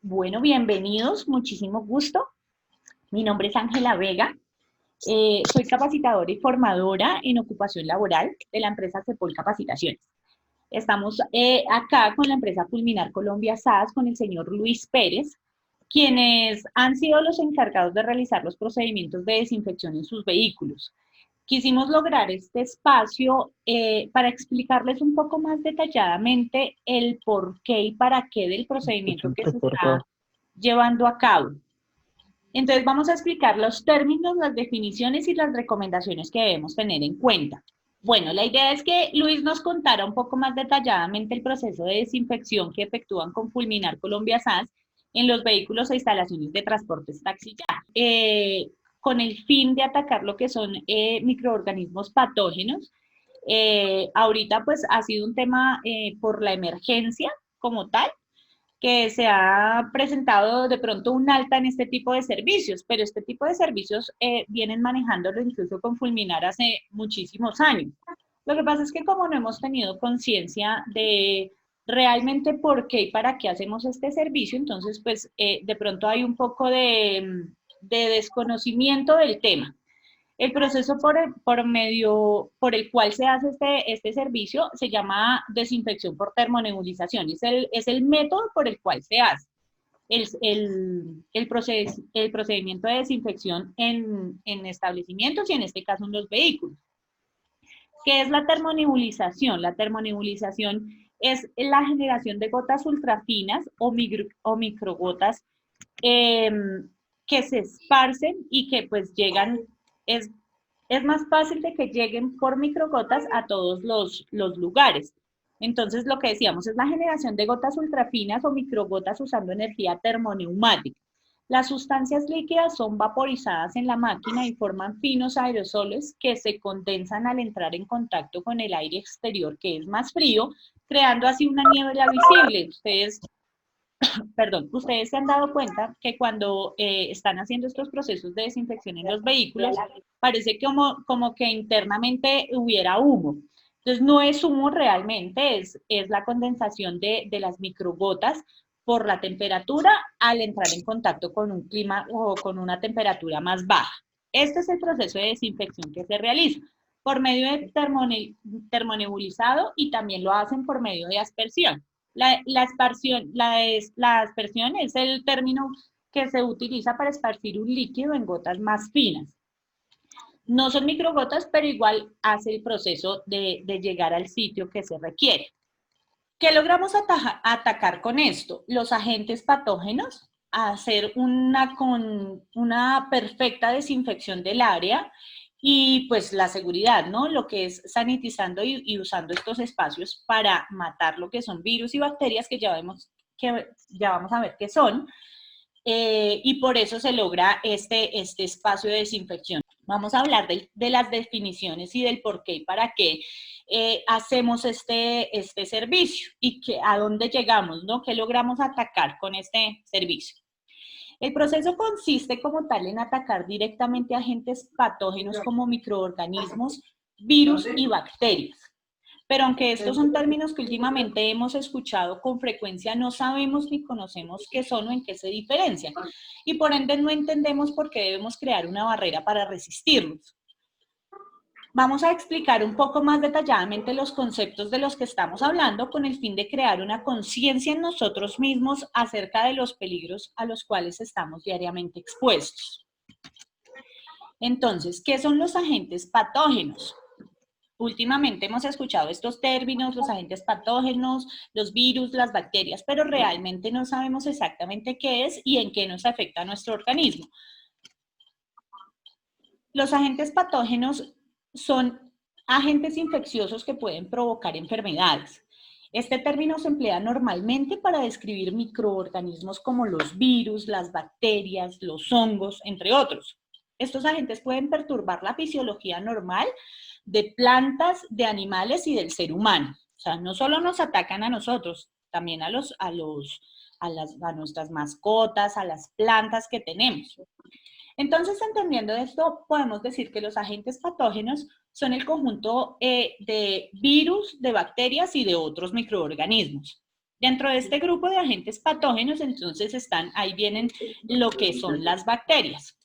Bueno, bienvenidos, muchísimo gusto. Mi nombre es Ángela Vega. Soy capacitadora y formadora en ocupación laboral de la empresa Cepol Capacitaciones. Estamos acá con la empresa Fulminar Colombia SAS con el señor Luis Pérez, quienes han sido los encargados de realizar los procedimientos de desinfección en sus vehículos. Quisimos lograr este espacio para explicarles un poco más detalladamente el por qué y para qué del Escucho procedimiento que se está entrecortado. llevando a cabo. Entonces vamos a explicar los términos, las definiciones y las recomendaciones que debemos tener en cuenta. Bueno, la idea es que Luis nos contara un poco más detalladamente el proceso de desinfección que efectúan con Fulminar Colombia SAS en los vehículos e instalaciones de transportes taxi ya, con el fin de atacar lo que son microorganismos patógenos. Ahorita pues ha sido un tema por la emergencia como tal, que se ha presentado de pronto un alta en este tipo de servicios, pero este tipo de servicios vienen manejándolo incluso con Fulminar hace muchísimos años. Lo que pasa es que como no hemos tenido conciencia de realmente por qué y para qué hacemos este servicio, entonces pues de pronto hay un poco de desconocimiento del tema. El proceso por el cual se hace este servicio se llama desinfección por termonebulización. Es el método por el cual se hace el procedimiento de desinfección en establecimientos y en este caso en los vehículos. ¿Qué es la termonebulización? La termonebulización es la generación de gotas ultrafinas o microgotas eh, que se esparcen y que pues llegan, es, es más fácil de que lleguen por microgotas a todos los lugares. Entonces, lo que decíamos es la generación de gotas ultrafinas o microgotas usando energía termoneumática. Las sustancias líquidas son vaporizadas en la máquina y forman finos aerosoles que se condensan al entrar en contacto con el aire exterior, que es más frío, creando así una niebla visible. Ustedes se han dado cuenta que cuando están haciendo estos procesos de desinfección en los vehículos, parece como que internamente hubiera humo. Entonces, no es humo realmente, es la condensación de las microgotas por la temperatura al entrar en contacto con un clima o con una temperatura más baja. Este es el proceso de desinfección que se realiza por medio de termonebulizado y también lo hacen por medio de aspersión. La aspersión es el término que se utiliza para esparcir un líquido en gotas más finas. No son microgotas, pero igual hace el proceso de llegar al sitio que se requiere. ¿Qué logramos atacar con esto? Los agentes patógenos, hacer una perfecta desinfección del área y pues la seguridad, ¿no? Lo que es sanitizando y usando estos espacios para matar lo que son virus y bacterias que ya vamos a ver qué son, y por eso se logra este espacio de desinfección. Vamos a hablar de las definiciones y del por qué y para qué hacemos este servicio y a dónde llegamos, ¿no? ¿Qué logramos atacar con este servicio? El proceso consiste como tal en atacar directamente agentes patógenos como microorganismos, virus y bacterias. Pero aunque estos son términos que últimamente hemos escuchado con frecuencia, no sabemos ni conocemos qué son o en qué se diferencian. Y por ende no entendemos por qué debemos crear una barrera para resistirlos. Vamos a explicar un poco más detalladamente los conceptos de los que estamos hablando con el fin de crear una conciencia en nosotros mismos acerca de los peligros a los cuales estamos diariamente expuestos. Entonces, ¿qué son los agentes patógenos? Últimamente hemos escuchado estos términos, los agentes patógenos, los virus, las bacterias, pero realmente no sabemos exactamente qué es y en qué nos afecta a nuestro organismo. Los agentes patógenos son agentes infecciosos que pueden provocar enfermedades. Este término se emplea normalmente para describir microorganismos como los virus, las bacterias, los hongos, entre otros. Estos agentes pueden perturbar la fisiología normal de plantas, de animales y del ser humano. O sea, no solo nos atacan a nosotros, también a nuestras mascotas, a las plantas que tenemos. Entonces, entendiendo esto, podemos decir que los agentes patógenos son el conjunto de virus, de bacterias y de otros microorganismos. Dentro de este grupo de agentes patógenos, entonces ahí vienen lo que son las bacterias.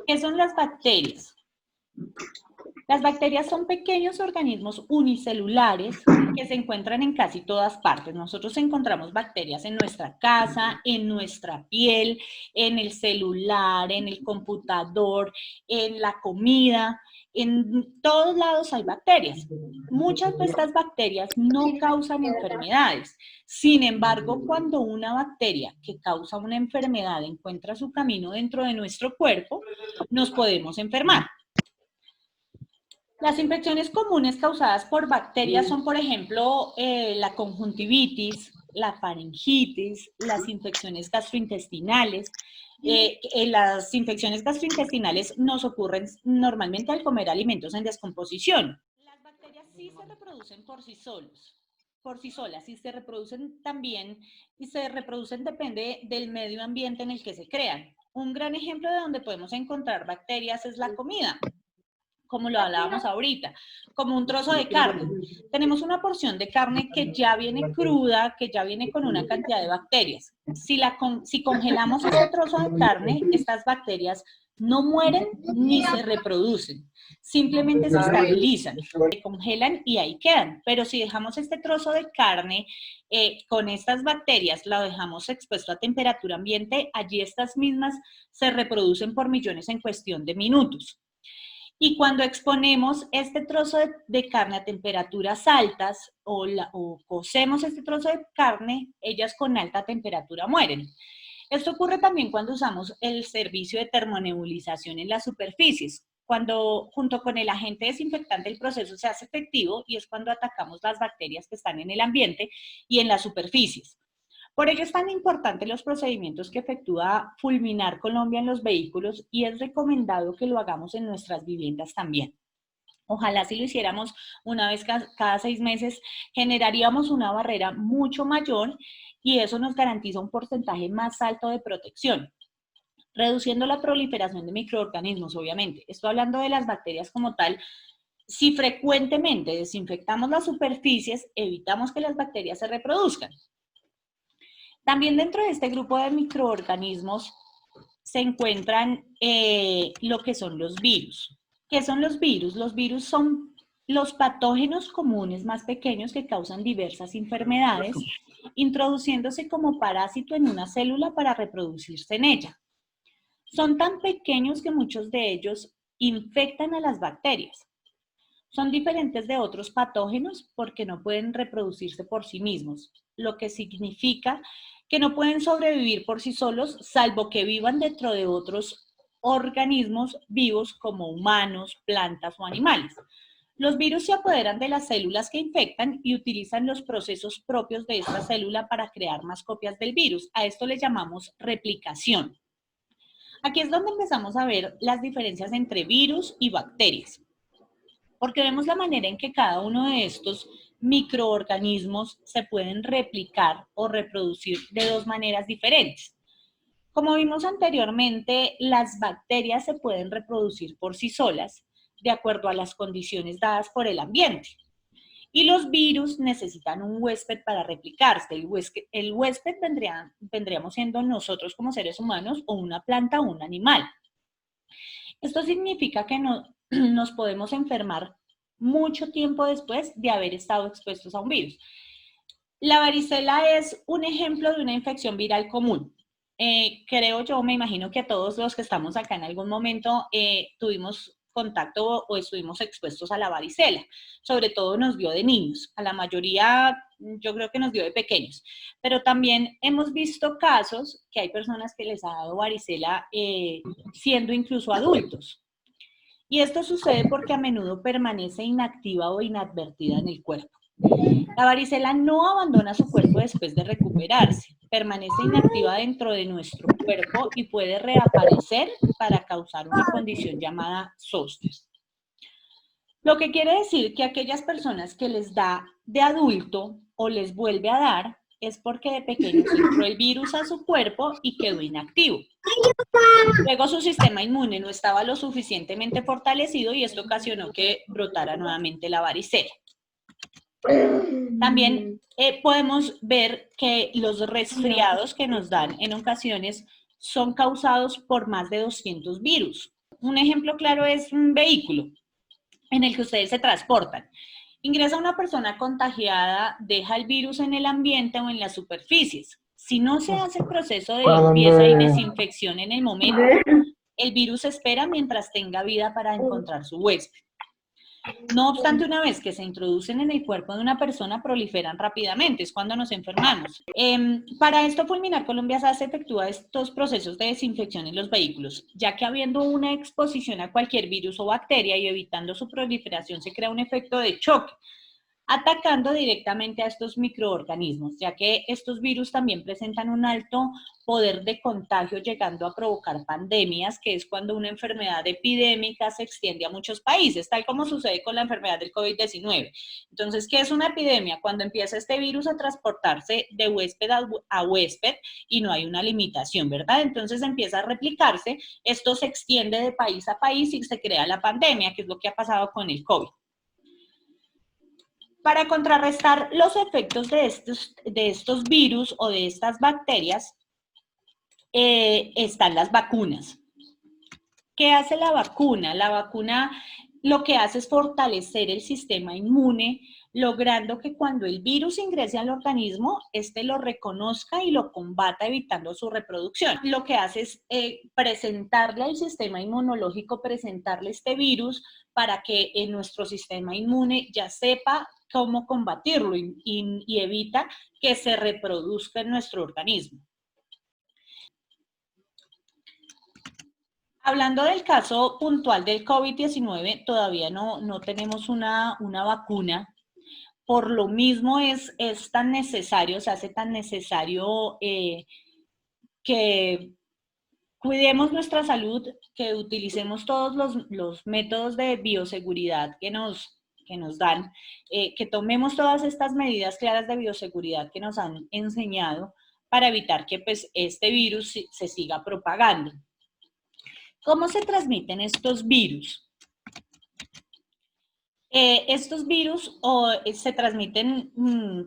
¿Qué son las bacterias? Las bacterias son pequeños organismos unicelulares que se encuentran en casi todas partes. Nosotros encontramos bacterias en nuestra casa, en nuestra piel, en el celular, en el computador, en la comida. En todos lados hay bacterias. Muchas de estas bacterias no causan enfermedades. Sin embargo, cuando una bacteria que causa una enfermedad encuentra su camino dentro de nuestro cuerpo, nos podemos enfermar. Las infecciones comunes causadas por bacterias son, por ejemplo, la conjuntivitis, la faringitis, las infecciones gastrointestinales. Las infecciones gastrointestinales nos ocurren normalmente al comer alimentos en descomposición. Las bacterias sí se reproducen por sí solas, y se reproducen también, depende del medio ambiente en el que se crean. Un gran ejemplo de donde podemos encontrar bacterias es la comida, como lo hablábamos ahorita, como un trozo de carne. Tenemos una porción de carne que ya viene cruda, que ya viene con una cantidad de bacterias. Si congelamos ese trozo de carne, estas bacterias no mueren ni se reproducen, simplemente se estabilizan, se congelan y ahí quedan. Pero si dejamos este trozo de carne con estas bacterias, la dejamos expuesto a temperatura ambiente, allí estas mismas se reproducen por millones en cuestión de minutos. Y cuando exponemos este trozo de carne a temperaturas altas o cocemos este trozo de carne, ellas con alta temperatura mueren. Esto ocurre también cuando usamos el servicio de termonebulización en las superficies, cuando junto con el agente desinfectante el proceso se hace efectivo y es cuando atacamos las bacterias que están en el ambiente y en las superficies. Por ello es tan importante los procedimientos que efectúa Fulminar Colombia en los vehículos y es recomendado que lo hagamos en nuestras viviendas también. Ojalá si lo hiciéramos una vez cada 6 meses, generaríamos una barrera mucho mayor y eso nos garantiza un porcentaje más alto de protección, reduciendo la proliferación de microorganismos, obviamente. Estoy hablando de las bacterias como tal. Si frecuentemente desinfectamos las superficies, evitamos que las bacterias se reproduzcan. También dentro de este grupo de microorganismos se encuentran lo que son los virus. ¿Qué son los virus? Los virus son los patógenos comunes más pequeños que causan diversas enfermedades, introduciéndose como parásito en una célula para reproducirse en ella. Son tan pequeños que muchos de ellos infectan a las bacterias. Son diferentes de otros patógenos porque no pueden reproducirse por sí mismos, lo que significa que no pueden sobrevivir por sí solos, salvo que vivan dentro de otros organismos vivos como humanos, plantas o animales. Los virus se apoderan de las células que infectan y utilizan los procesos propios de esta célula para crear más copias del virus. A esto le llamamos replicación. Aquí es donde empezamos a ver las diferencias entre virus y bacterias, porque vemos la manera en que cada uno de estos microorganismos se pueden replicar o reproducir de dos maneras diferentes. Como vimos anteriormente, las bacterias se pueden reproducir por sí solas de acuerdo a las condiciones dadas por el ambiente. Y los virus necesitan un huésped para replicarse. El huésped vendríamos siendo nosotros como seres humanos o una planta o un animal. Esto significa que nos podemos enfermar mucho tiempo después de haber estado expuestos a un virus. La varicela es un ejemplo de una infección viral común. Creo yo, me imagino que a todos los que estamos acá en algún momento tuvimos contacto o estuvimos expuestos a la varicela. Sobre todo nos dio de niños. A la mayoría yo creo que nos dio de pequeños. Pero también hemos visto casos que hay personas que les ha dado varicela siendo incluso adultos. Y esto sucede porque a menudo permanece inactiva o inadvertida en el cuerpo. La varicela no abandona su cuerpo después de recuperarse, permanece inactiva dentro de nuestro cuerpo y puede reaparecer para causar una condición llamada zóster. Lo que quiere decir que aquellas personas que les da de adulto o les vuelve a dar es porque de pequeños entró el virus a su cuerpo y quedó inactivo. Luego su sistema inmune no estaba lo suficientemente fortalecido y esto ocasionó que brotara nuevamente la varicela. También podemos ver que los resfriados que nos dan en ocasiones son causados por más de 200 virus. Un ejemplo claro es un vehículo en el que ustedes se transportan. Ingresa una persona contagiada, deja el virus en el ambiente o en las superficies. Si no se hace el proceso de limpieza y desinfección en el momento, el virus espera mientras tenga vida para encontrar su huésped. No obstante, una vez que se introducen en el cuerpo de una persona, proliferan rápidamente, es cuando nos enfermamos. Para esto, Fulminar Colombia SAS efectúa estos procesos de desinfección en los vehículos, ya que habiendo una exposición a cualquier virus o bacteria y evitando su proliferación, se crea un efecto de choque, atacando directamente a estos microorganismos, ya que estos virus también presentan un alto poder de contagio, llegando a provocar pandemias, que es cuando una enfermedad epidémica se extiende a muchos países, tal como sucede con la enfermedad del COVID-19. Entonces, ¿qué es una epidemia? Cuando empieza este virus a transportarse de huésped a huésped y no hay una limitación, ¿verdad? Entonces empieza a replicarse, esto se extiende de país a país y se crea la pandemia, que es lo que ha pasado con el COVID. Para contrarrestar los efectos de estos virus o de estas bacterias, están las vacunas. ¿Qué hace la vacuna? La vacuna lo que hace es fortalecer el sistema inmune, logrando que cuando el virus ingrese al organismo, este lo reconozca y lo combata, evitando su reproducción. Lo que hace es presentarle al sistema inmunológico, presentarle este virus para que en nuestro sistema inmune ya sepa cómo combatirlo y evita que se reproduzca en nuestro organismo. Hablando del caso puntual del COVID-19, todavía no tenemos una vacuna. Por lo mismo es tan necesario, se hace tan necesario que cuidemos nuestra salud, que utilicemos todos los métodos de bioseguridad que nos dan, que tomemos todas estas medidas claras de bioseguridad que nos han enseñado para evitar que pues, este virus se siga propagando. ¿Cómo se transmiten estos virus? Estos virus se transmiten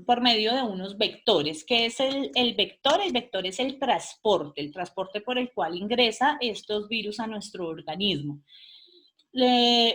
por medio de unos vectores. ¿Qué es el vector? El vector es el transporte por el cual ingresa estos virus a nuestro organismo.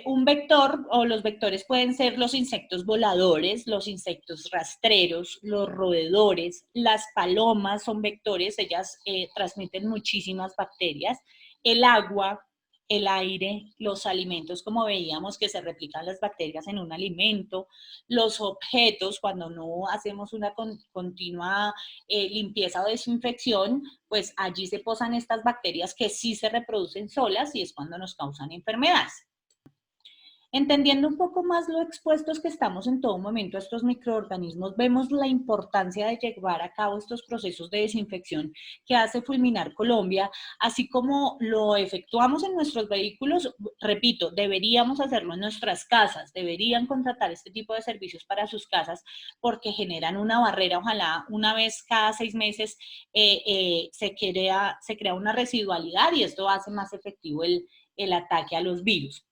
Un vector o los vectores pueden ser los insectos voladores, los insectos rastreros, los roedores, las palomas son vectores, ellas transmiten muchísimas bacterias, el agua, el aire, los alimentos, como veíamos que se replican las bacterias en un alimento, los objetos, cuando no hacemos una continua limpieza o desinfección, pues allí se posan estas bacterias que sí se reproducen solas y es cuando nos causan enfermedades. Entendiendo un poco más lo expuestos que estamos en todo momento a estos microorganismos, vemos la importancia de llevar a cabo estos procesos de desinfección que hace Fulminar Colombia, así como lo efectuamos en nuestros vehículos. Repito, deberíamos hacerlo en nuestras casas, deberían contratar este tipo de servicios para sus casas porque generan una barrera. Ojalá una vez cada 6 meses se crea una residualidad y esto hace más efectivo el ataque a los virus.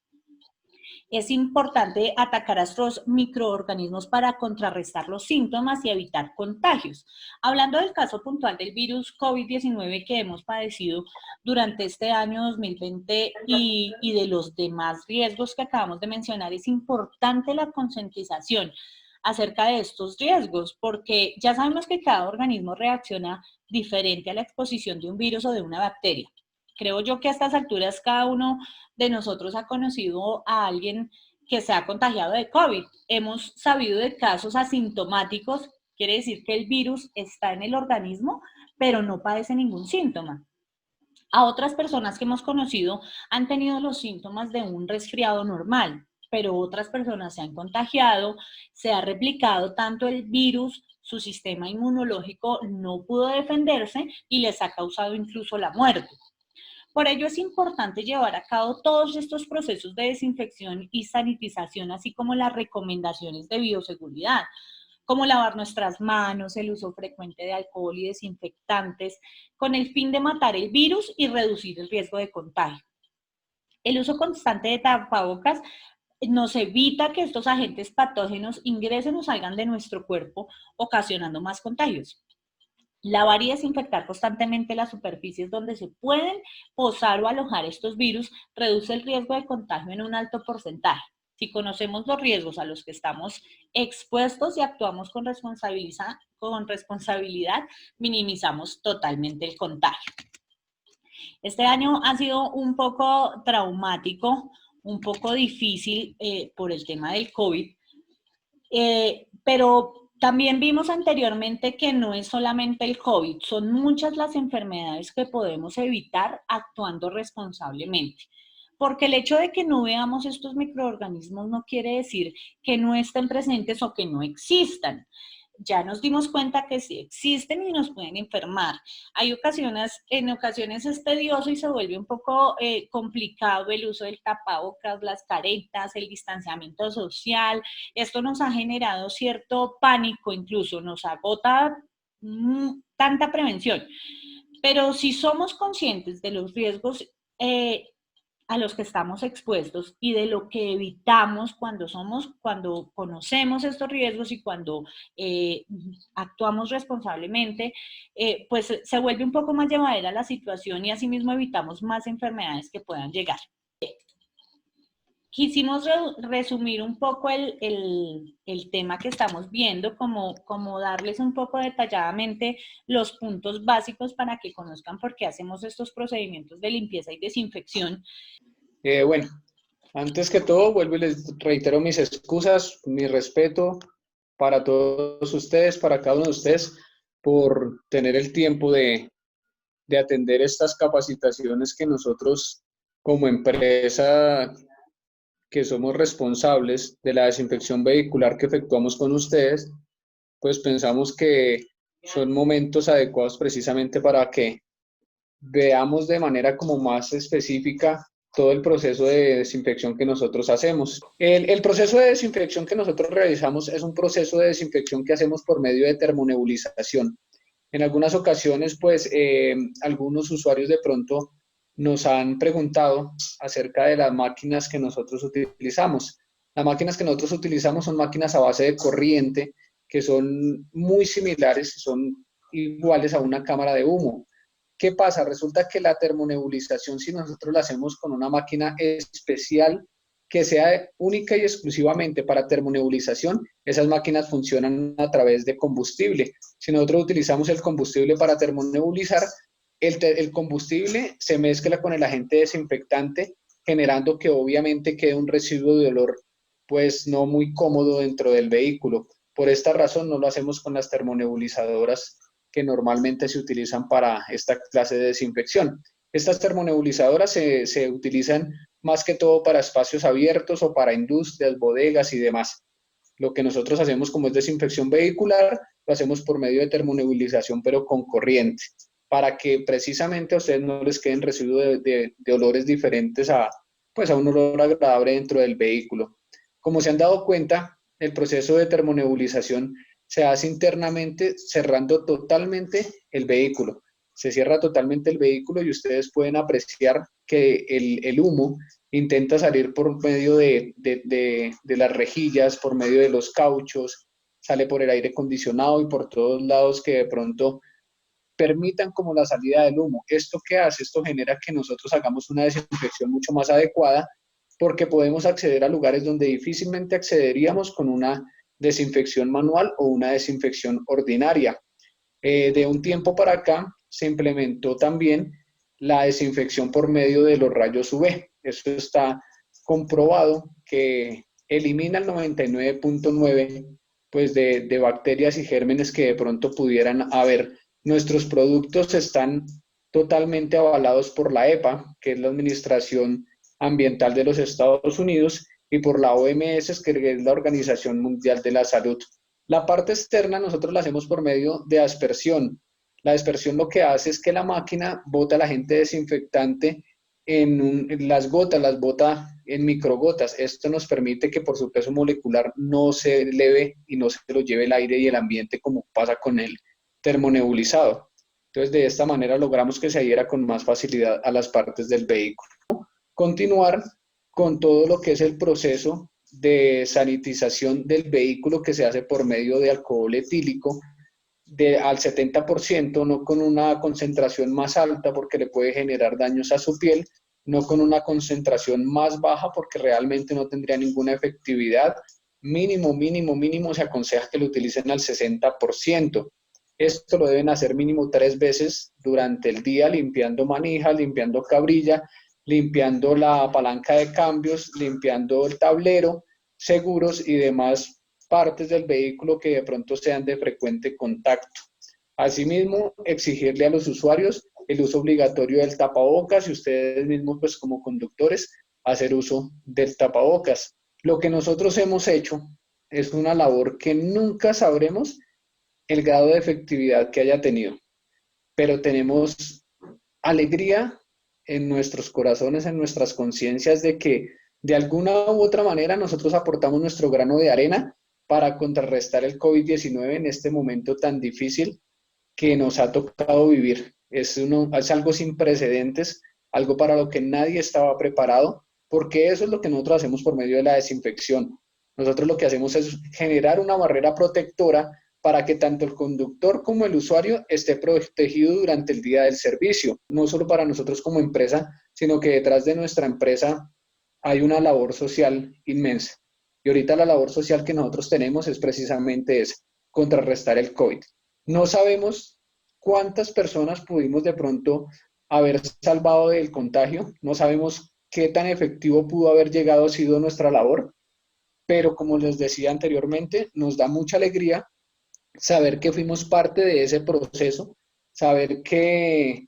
Es importante atacar a estos microorganismos para contrarrestar los síntomas y evitar contagios. Hablando del caso puntual del virus COVID-19 que hemos padecido durante este año 2020 y de los demás riesgos que acabamos de mencionar, es importante la concientización acerca de estos riesgos, porque ya sabemos que cada organismo reacciona diferente a la exposición de un virus o de una bacteria. Creo yo que a estas alturas cada uno de nosotros ha conocido a alguien que se ha contagiado de COVID. Hemos sabido de casos asintomáticos, quiere decir que el virus está en el organismo, pero no padece ningún síntoma. A otras personas que hemos conocido han tenido los síntomas de un resfriado normal, pero otras personas se han contagiado, se ha replicado tanto el virus, su sistema inmunológico no pudo defenderse y les ha causado incluso la muerte. Por ello es importante llevar a cabo todos estos procesos de desinfección y sanitización, así como las recomendaciones de bioseguridad, como lavar nuestras manos, el uso frecuente de alcohol y desinfectantes, con el fin de matar el virus y reducir el riesgo de contagio. El uso constante de tapabocas nos evita que estos agentes patógenos ingresen o salgan de nuestro cuerpo, ocasionando más contagios. Lavar y desinfectar constantemente las superficies donde se pueden posar o alojar estos virus reduce el riesgo de contagio en un alto porcentaje. Si conocemos los riesgos a los que estamos expuestos y actuamos con responsabilidad, minimizamos totalmente el contagio. Este año ha sido un poco traumático, un poco difícil por el tema del COVID, pero también vimos anteriormente que no es solamente el COVID, son muchas las enfermedades que podemos evitar actuando responsablemente. Porque el hecho de que no veamos estos microorganismos no quiere decir que no estén presentes o que no existan. Ya nos dimos cuenta que sí existen y nos pueden enfermar. En ocasiones es tedioso y se vuelve un poco complicado el uso del tapabocas, las caretas, el distanciamiento social. Esto nos ha generado cierto pánico, incluso nos agota tanta prevención. Pero si somos conscientes de los riesgos a los que estamos expuestos y de lo que evitamos cuando conocemos estos riesgos y cuando actuamos responsablemente, pues se vuelve un poco más llevadera la situación y asimismo evitamos más enfermedades que puedan llegar. Quisimos resumir un poco el tema que estamos viendo, como darles un poco detalladamente los puntos básicos para que conozcan por qué hacemos estos procedimientos de limpieza y desinfección. Bueno, antes que todo, vuelvo y les reitero mis excusas, mi respeto para todos ustedes, para cada uno de ustedes, por tener el tiempo de atender estas capacitaciones que nosotros como empresa que somos responsables de la desinfección vehicular que efectuamos con ustedes, pues pensamos que son momentos adecuados precisamente para que veamos de manera como más específica todo el proceso de desinfección que nosotros hacemos. El proceso de desinfección que nosotros realizamos es un proceso de desinfección que hacemos por medio de termonebulización. En algunas ocasiones, pues, algunos usuarios de pronto nos han preguntado acerca de las máquinas que nosotros utilizamos. Las máquinas que nosotros utilizamos son máquinas a base de corriente, que son muy similares, son iguales a una cámara de humo. ¿Qué pasa? Resulta que la termonebulización, si nosotros la hacemos con una máquina especial que sea única y exclusivamente para termonebulización, esas máquinas funcionan a través de combustible. Si nosotros utilizamos el combustible para termonebulizar, el combustible se mezcla con el agente desinfectante, generando que obviamente quede un residuo de olor pues no muy cómodo dentro del vehículo. Por esta razón no lo hacemos con las termonebulizadoras que normalmente se utilizan para esta clase de desinfección. Estas termonebulizadoras se utilizan más que todo para espacios abiertos o para industrias, bodegas y demás. Lo que nosotros hacemos como es desinfección vehicular, lo hacemos por medio de termonebulización, pero con corriente, para que precisamente a ustedes no les queden residuos de olores diferentes pues a un olor agradable dentro del vehículo. Como se han dado cuenta, el proceso de termonebulización se hace internamente cerrando totalmente el vehículo. Se cierra totalmente el vehículo y ustedes pueden apreciar que el humo intenta salir por medio de las rejillas, por medio de los cauchos, sale por el aire acondicionado y por todos lados que de pronto permitan como la salida del humo. ¿Esto qué hace? Esto genera que nosotros hagamos una desinfección mucho más adecuada porque podemos acceder a lugares donde difícilmente accederíamos con una desinfección manual o una desinfección ordinaria. De un tiempo para acá se implementó también la desinfección por medio de los rayos UV. Eso está comprobado que elimina el 99.9 pues de bacterias y gérmenes que de pronto pudieran haber. Nuestros productos están totalmente avalados por la EPA, que es la Administración Ambiental de los Estados Unidos, y por la OMS, que es la Organización Mundial de la Salud. La parte externa nosotros la hacemos por medio de aspersión. La aspersión lo que hace es que la máquina bota el agente desinfectante en las gotas, las bota en microgotas. Esto nos permite que por su peso molecular no se eleve y no se lo lleve el aire y el ambiente como pasa con el termonebulizado. Entonces, de esta manera logramos que se adhiera con más facilidad a las partes del vehículo. Continuar con todo lo que es el proceso de sanitización del vehículo que se hace por medio de alcohol etílico al 70%, no con una concentración más alta porque le puede generar daños a su piel, no con una concentración más baja porque realmente no tendría ninguna efectividad. Mínimo, mínimo, mínimo se aconseja que lo utilicen al 60%. Esto lo deben hacer mínimo 3 veces durante el día, limpiando manijas, limpiando cabrilla, limpiando la palanca de cambios, limpiando el tablero, seguros y demás partes del vehículo que de pronto sean de frecuente contacto. Asimismo, exigirle a los usuarios el uso obligatorio del tapabocas y ustedes mismos, pues como conductores, hacer uso del tapabocas. Lo que nosotros hemos hecho es una labor que nunca sabremos el grado de efectividad que haya tenido, pero tenemos alegría en nuestros corazones, en nuestras conciencias de que de alguna u otra manera nosotros aportamos nuestro grano de arena para contrarrestar el COVID-19 en este momento tan difícil que nos ha tocado vivir. Es algo sin precedentes, algo para lo que nadie estaba preparado, porque eso es lo que nosotros hacemos por medio de la desinfección. Nosotros lo que hacemos es generar una barrera protectora para que tanto el conductor como el usuario esté protegido durante el día del servicio, no solo para nosotros como empresa, sino que detrás de nuestra empresa hay una labor social inmensa. Y ahorita la labor social que nosotros tenemos es precisamente esa, contrarrestar el COVID. No sabemos cuántas personas pudimos de pronto haber salvado del contagio, no sabemos qué tan efectivo pudo haber llegado a sido nuestra labor, pero como les decía anteriormente, nos da mucha alegría saber que fuimos parte de ese proceso, saber que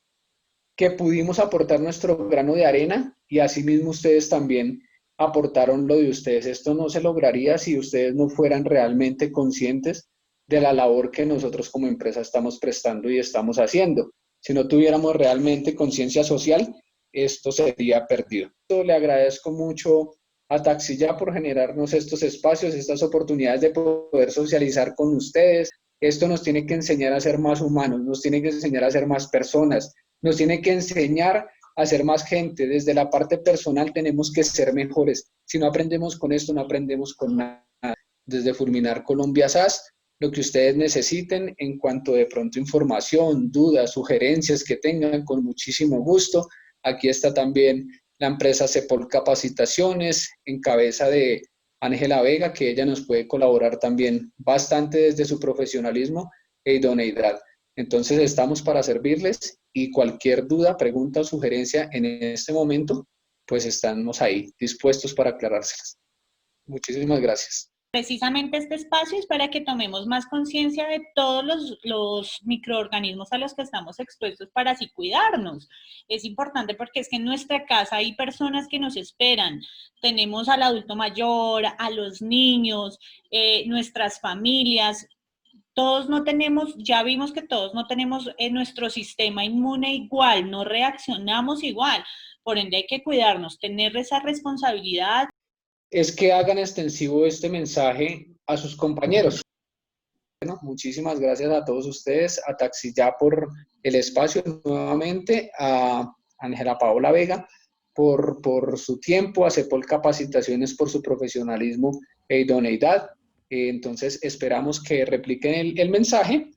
pudimos aportar nuestro grano de arena y asimismo ustedes también aportaron lo de ustedes. Esto no se lograría si ustedes no fueran realmente conscientes de la labor que nosotros como empresa estamos prestando y estamos haciendo. Si no tuviéramos realmente conciencia social, esto sería perdido. Le agradezco mucho a Taxi Ya por generarnos estos espacios, estas oportunidades de poder socializar con ustedes. Esto nos tiene que enseñar a ser más humanos, nos tiene que enseñar a ser más personas, nos tiene que enseñar a ser más gente. Desde la parte personal tenemos que ser mejores. Si no aprendemos con esto, no aprendemos con nada. Desde Fulminar Colombia SAS, lo que ustedes necesiten en cuanto de pronto información, dudas, sugerencias que tengan, con muchísimo gusto. Aquí está también la empresa Cepol Capacitaciones, en cabeza de Ángela Vega, que ella nos puede colaborar también bastante desde su profesionalismo e idoneidad. Entonces estamos para servirles y cualquier duda, pregunta o sugerencia en este momento, pues estamos ahí dispuestos para aclarárselas. Muchísimas gracias. Precisamente este espacio es para que tomemos más conciencia de todos los microorganismos a los que estamos expuestos para así cuidarnos. Es importante porque es que en nuestra casa hay personas que nos esperan. Tenemos al adulto mayor, a los niños, nuestras familias. Todos no tenemos, ya vimos que todos no tenemos nuestro sistema inmune igual, no reaccionamos igual. Por ende hay que cuidarnos, tener esa responsabilidad. Es que hagan extensivo este mensaje a sus compañeros. Bueno, muchísimas gracias a todos ustedes, a Taxi Ya por el espacio nuevamente, a Ángela Paola Vega por su tiempo, a Cepol Capacitaciones por su profesionalismo e idoneidad. Entonces esperamos que repliquen el mensaje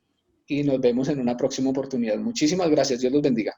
y nos vemos en una próxima oportunidad. Muchísimas gracias, Dios los bendiga.